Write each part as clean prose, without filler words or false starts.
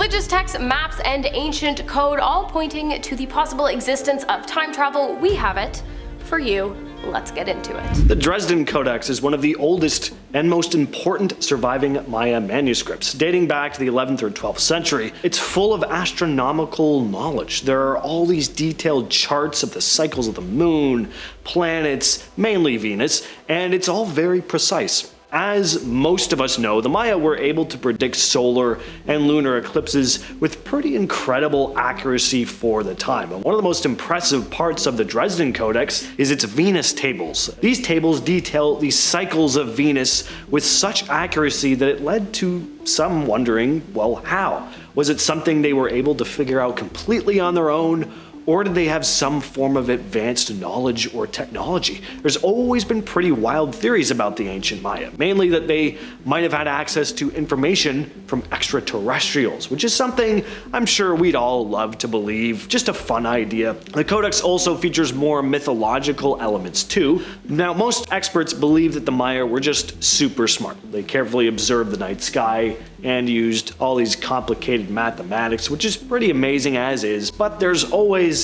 religious texts, maps, and ancient code, all pointing to the possible existence of time travel. We have it for you. Let's get into it. The Dresden Codex is one of the oldest and most important surviving Maya manuscripts, dating back to the 11th or 12th century. It's full of astronomical knowledge. There are all these detailed charts of the cycles of the moon, planets, mainly Venus, and it's all very precise. As most of us know, the Maya were able to predict solar and lunar eclipses with pretty incredible accuracy for the time. And one of the most impressive parts of the Dresden Codex is its Venus tables. These tables detail the cycles of Venus with such accuracy that it led to some wondering, well, how? Was it something they were able to figure out completely on their own? Or did they have some form of advanced knowledge or technology? There's always been pretty wild theories about the ancient Maya, mainly that they might have had access to information from extraterrestrials, which is something I'm sure we'd all love to believe, just a fun idea. The Codex also features more mythological elements too. Now, most experts believe that the Maya were just super smart. They carefully observed the night sky and used all these complicated mathematics, which is pretty amazing as is, but there's always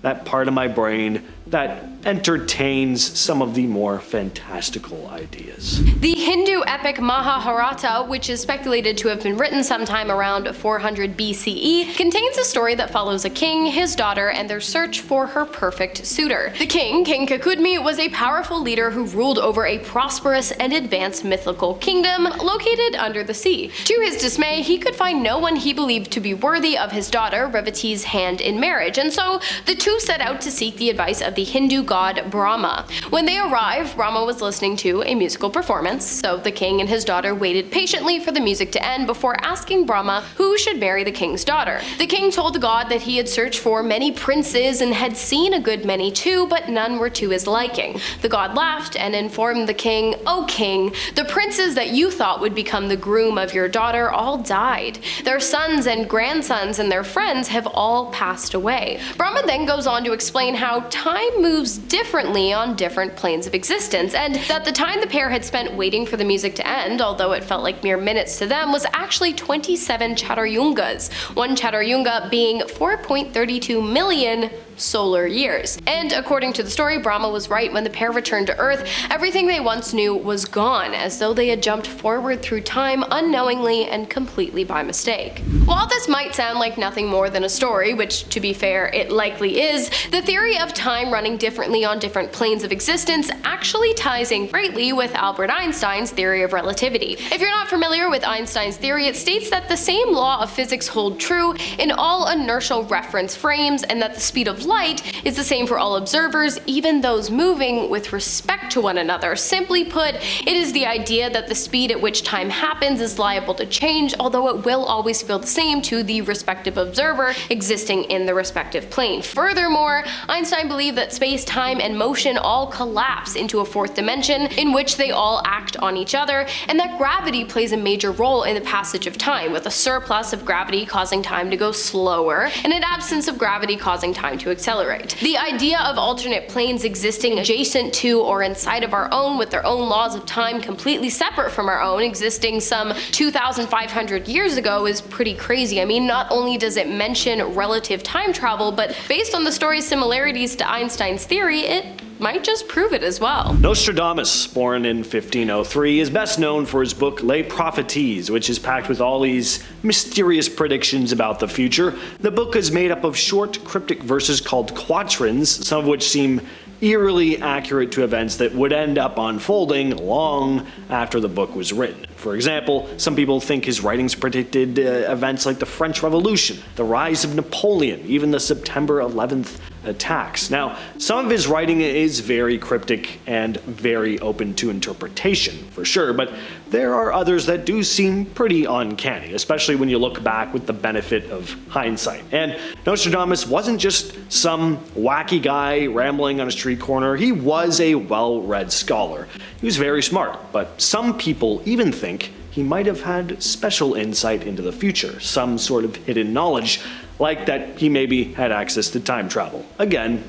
that part of my brain that entertains some of the more fantastical ideas. The Hindu epic Mahabharata, which is speculated to have been written sometime around 400 BCE, contains a story that follows a king, his daughter, and their search for her perfect suitor. The king, King Kakudmi, was a powerful leader who ruled over a prosperous and advanced mythical kingdom located under the sea. To his dismay, he could find no one he believed to be worthy of his daughter Revati's hand in marriage, and so the two set out to seek the advice of the Hindu god Brahma. When they arrived, Brahma was listening to a musical performance, so the king and his daughter waited patiently for the music to end before asking Brahma who should marry the king's daughter. The king told the god that he had searched for many princes and had seen a good many too, but none were to his liking. The god laughed and informed the king, "O king, the princes that you thought would become the groom of your daughter all died. Their sons and grandsons and their friends have all passed away." Brahma then goes on to explain how time moves differently on different planes of existence, and that the time the pair had spent waiting for the music to end, although it felt like mere minutes to them, was actually 27 Chaturyungas, one Chaturyunga being 4.32 million solar years. And according to the story, Brahma was right. When the pair returned to Earth, everything they once knew was gone, as though they had jumped forward through time unknowingly and completely by mistake. While this might sound like nothing more than a story, which to be fair, it likely is, the theory of time running differently on different planes of existence actually ties in greatly with Albert Einstein's theory of relativity. If you're not familiar with Einstein's theory, it states that the same law of physics hold true in all inertial reference frames, and that the speed of light is the same for all observers, even those moving with respect to one another. Simply put, it is the idea that the speed at which time happens is liable to change, although it will always feel the same to the respective observer existing in the respective plane. Furthermore, Einstein believed that space, time, and motion all collapse into a fourth dimension in which they all act on each other, and that gravity plays a major role in the passage of time, with a surplus of gravity causing time to go slower, and an absence of gravity causing time to accelerate. The idea of alternate planes existing adjacent to or inside of our own, with their own laws of time completely separate from our own, existing some 2,500 years ago, is pretty crazy. I mean, not only does it mention relative time travel, but based on the story's similarities to Einstein's theory, it might just prove it as well. Nostradamus, born in 1503, is best known for his book Les Prophéties, which is packed with all these mysterious predictions about the future. The book is made up of short, cryptic verses called quatrains, some of which seem eerily accurate to events that would end up unfolding long after the book was written. For example, some people think his writings predicted events like the French Revolution, the rise of Napoleon, even the September 11th attacks. Now, some of his writing is very cryptic and very open to interpretation, for sure, but there are others that do seem pretty uncanny, especially when you look back with the benefit of hindsight. And Nostradamus wasn't just some wacky guy rambling on a street corner. He was a well-read scholar. He was very smart, but some people even think he might have had special insight into the future, some sort of hidden knowledge, like that he maybe had access to time travel. Again,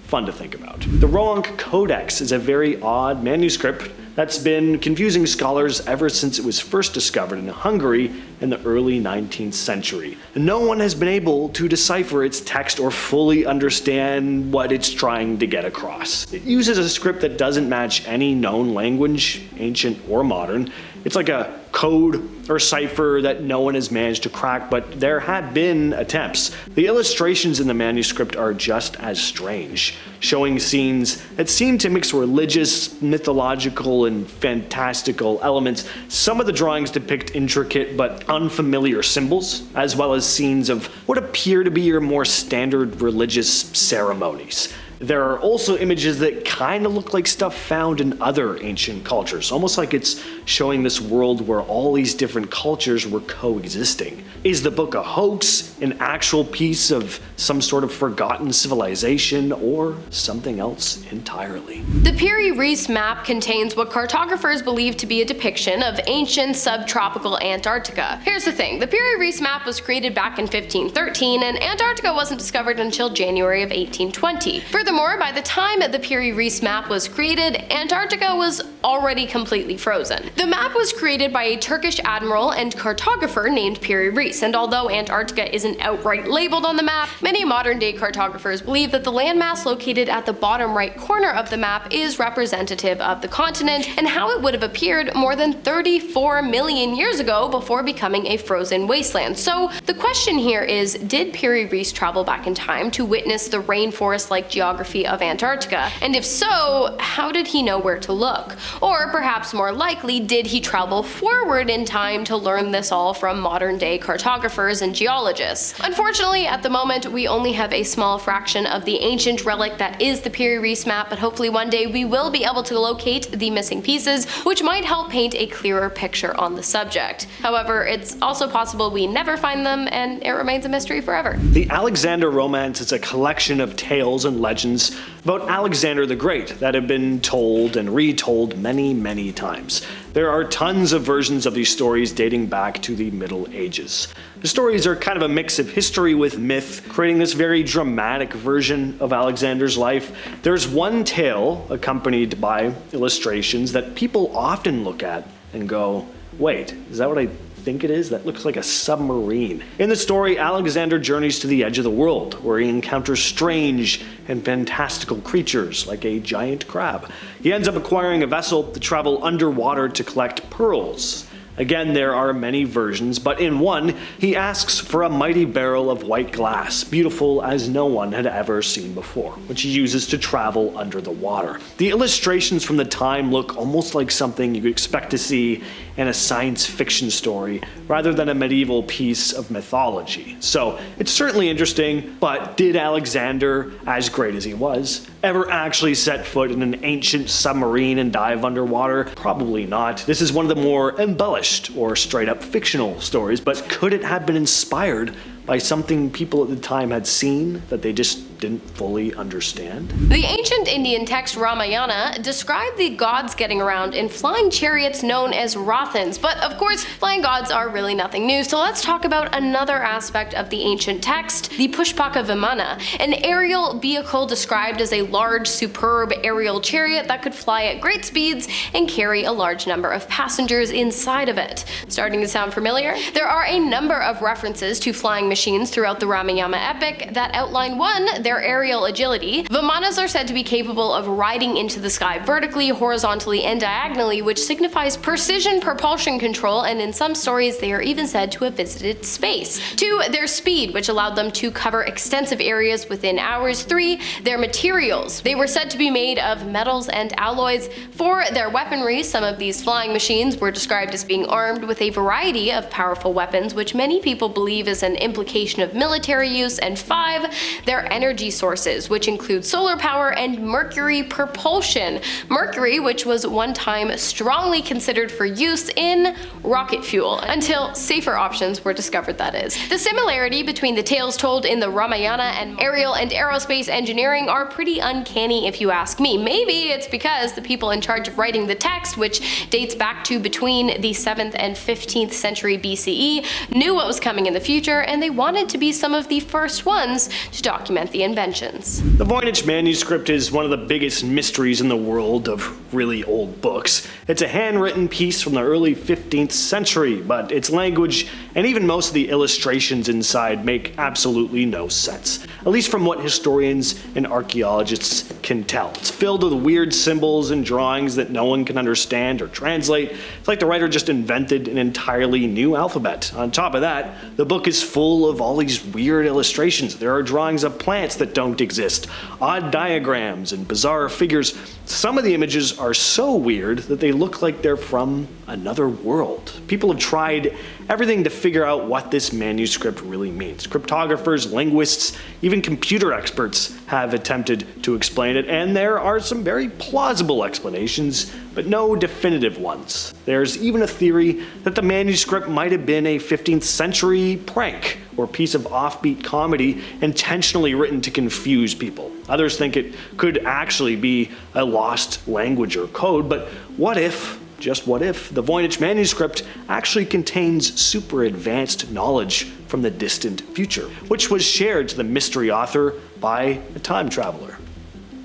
fun to think about. The Rohonc Codex is a very odd manuscript that's been confusing scholars ever since it was first discovered in Hungary in the early 19th century. No one has been able to decipher its text or fully understand what it's trying to get across. It uses a script that doesn't match any known language, ancient or modern. It's like a code or cipher that no one has managed to crack, but there have been attempts. The illustrations in the manuscript are just as strange, showing scenes that seem to mix religious, mythological, and fantastical elements. Some of the drawings depict intricate but unfamiliar symbols, as well as scenes of what appear to be your more standard religious ceremonies. There are also images that kind of look like stuff found in other ancient cultures, almost like it's showing this world where all these different cultures were coexisting. Is the book a hoax, an actual piece of some sort of forgotten civilization, or something else entirely? The Piri Reis Map contains what cartographers believe to be a depiction of ancient subtropical Antarctica. Here's the thing, the Piri Reis Map was created back in 1513, and Antarctica wasn't discovered until January of 1820. Furthermore, by the time the Piri Reis Map was created, Antarctica was already completely frozen. The map was created by a Turkish admiral and cartographer named Piri Reis, and although Antarctica isn't outright labeled on the map, many modern-day cartographers believe that the landmass located at the bottom right corner of the map is representative of the continent and how it would have appeared more than 34 million years ago before becoming a frozen wasteland. So the question here is, did Piri Reis travel back in time to witness the rainforest-like geography of Antarctica? And if so, how did he know where to look? Or perhaps more likely, did he travel forward in time to learn this all from modern-day cartographers and geologists? Unfortunately, at the moment, we only have a small fraction of the ancient relic that is the Piri Reis Map, but hopefully one day we will be able to locate the missing pieces, which might help paint a clearer picture on the subject. However, it's also possible we never find them, and it remains a mystery forever. The Alexander Romance is a collection of tales and legends about Alexander the Great that have been told and retold many times. There are tons of versions of these stories dating back to the Middle Ages. The stories are kind of a mix of history with myth, creating this very dramatic version of Alexander's life. There's one tale accompanied by illustrations that people often look at and go, wait, is that what I think it is? That looks like a submarine. In the story, Alexander journeys to the edge of the world, where he encounters strange and fantastical creatures like a giant crab. He ends up acquiring a vessel to travel underwater to collect pearls. Again, there are many versions, but in one, he asks for a mighty barrel of white glass, beautiful as no one had ever seen before, which he uses to travel under the water. The illustrations from the time look almost like something you could expect to see in a science fiction story, rather than a medieval piece of mythology. So it's certainly interesting, but did Alexander, as great as he was, ever actually set foot in an ancient submarine and dive underwater? Probably not. This is one of the more embellished or straight up fictional stories, but could it have been inspired by something people at the time had seen that they just didn't fully understand? The ancient Indian text Ramayana described the gods getting around in flying chariots known as Rothans, but of course, flying gods are really nothing new, so let's talk about another aspect of the ancient text, the Pushpaka Vimana, an aerial vehicle described as a large, superb aerial chariot that could fly at great speeds and carry a large number of passengers inside of it. Starting to sound familiar? There are a number of references to flying machines throughout the Ramayana epic that outline one, their aerial agility. Vimanas are said to be capable of riding into the sky vertically, horizontally, and diagonally, which signifies precision propulsion control, and in some stories they are even said to have visited space. 2, their speed, which allowed them to cover extensive areas within hours. 3, their materials. They were said to be made of metals and alloys. 4, their weaponry. Some of these flying machines were described as being armed with a variety of powerful weapons, which many people believe is an implication of military use. And 5, their energy sources, which include solar power and mercury propulsion. Mercury, which was one time strongly considered for use in rocket fuel, until safer options were discovered, that is. The similarity between the tales told in the Ramayana and aerial and aerospace engineering are pretty uncanny if you ask me. Maybe it's because the people in charge of writing the text, which dates back to between the 7th and 15th century BCE, knew what was coming in the future, and they wanted to be some of the first ones to document the inventions. The Voynich Manuscript is one of the biggest mysteries in the world of really old books. It's a handwritten piece from the early 15th century, but its language and even most of the illustrations inside make absolutely no sense, at least from what historians and archaeologists can tell. It's filled with weird symbols and drawings that no one can understand or translate. It's like the writer just invented an entirely new alphabet. On top of that, the book is full of all these weird illustrations. There are drawings of plants that don't exist, odd diagrams, and bizarre figures. Some of the images are so weird that they look like they're from another world. People have tried everything to figure out what this manuscript really means. Cryptographers, linguists, even computer experts have attempted to explain it, and there are some very plausible explanations, but no definitive ones. There's even a theory that the manuscript might have been a 15th century prank or piece of offbeat comedy intentionally written to confuse people. Others think it could actually be a lost language or code, but what if, just what if, the Voynich Manuscript actually contains super advanced knowledge from the distant future, which was shared to the mystery author by a time traveler?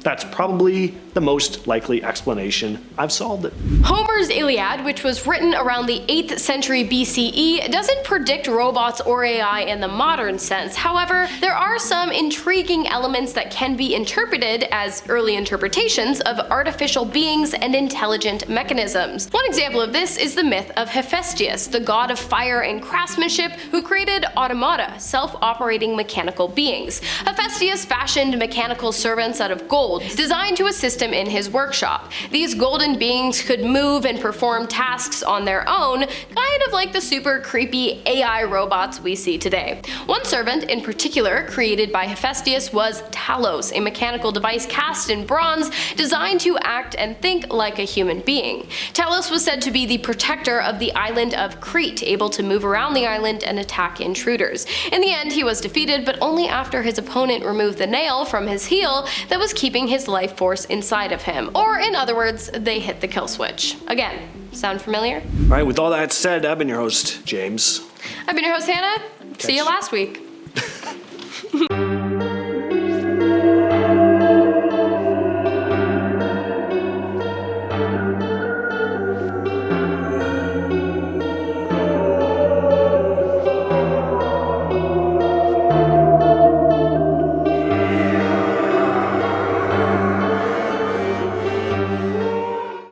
That's probably the most likely explanation. I've solved it. Homer's Iliad, which was written around the 8th century BCE, doesn't predict robots or AI in the modern sense. However, there are some intriguing elements that can be interpreted as early interpretations of artificial beings and intelligent mechanisms. One example of this is the myth of Hephaestus, the god of fire and craftsmanship who created automata, self-operating mechanical beings. Hephaestus fashioned mechanical servants out of gold, designed to assist him in his workshop. These golden beings could move and perform tasks on their own, kind of like the super creepy AI robots we see today. One servant in particular, created by Hephaestus, was Talos, a mechanical device cast in bronze designed to act and think like a human being. Talos was said to be the protector of the island of Crete, able to move around the island and attack intruders. In the end, he was defeated, but only after his opponent removed the nail from his heel that was keeping his life force inside of him. Or in other words, they hit the kill switch. Again, sound familiar? All right, with all that said, I've been your host, James. I've been your host, Hannah. See you last week.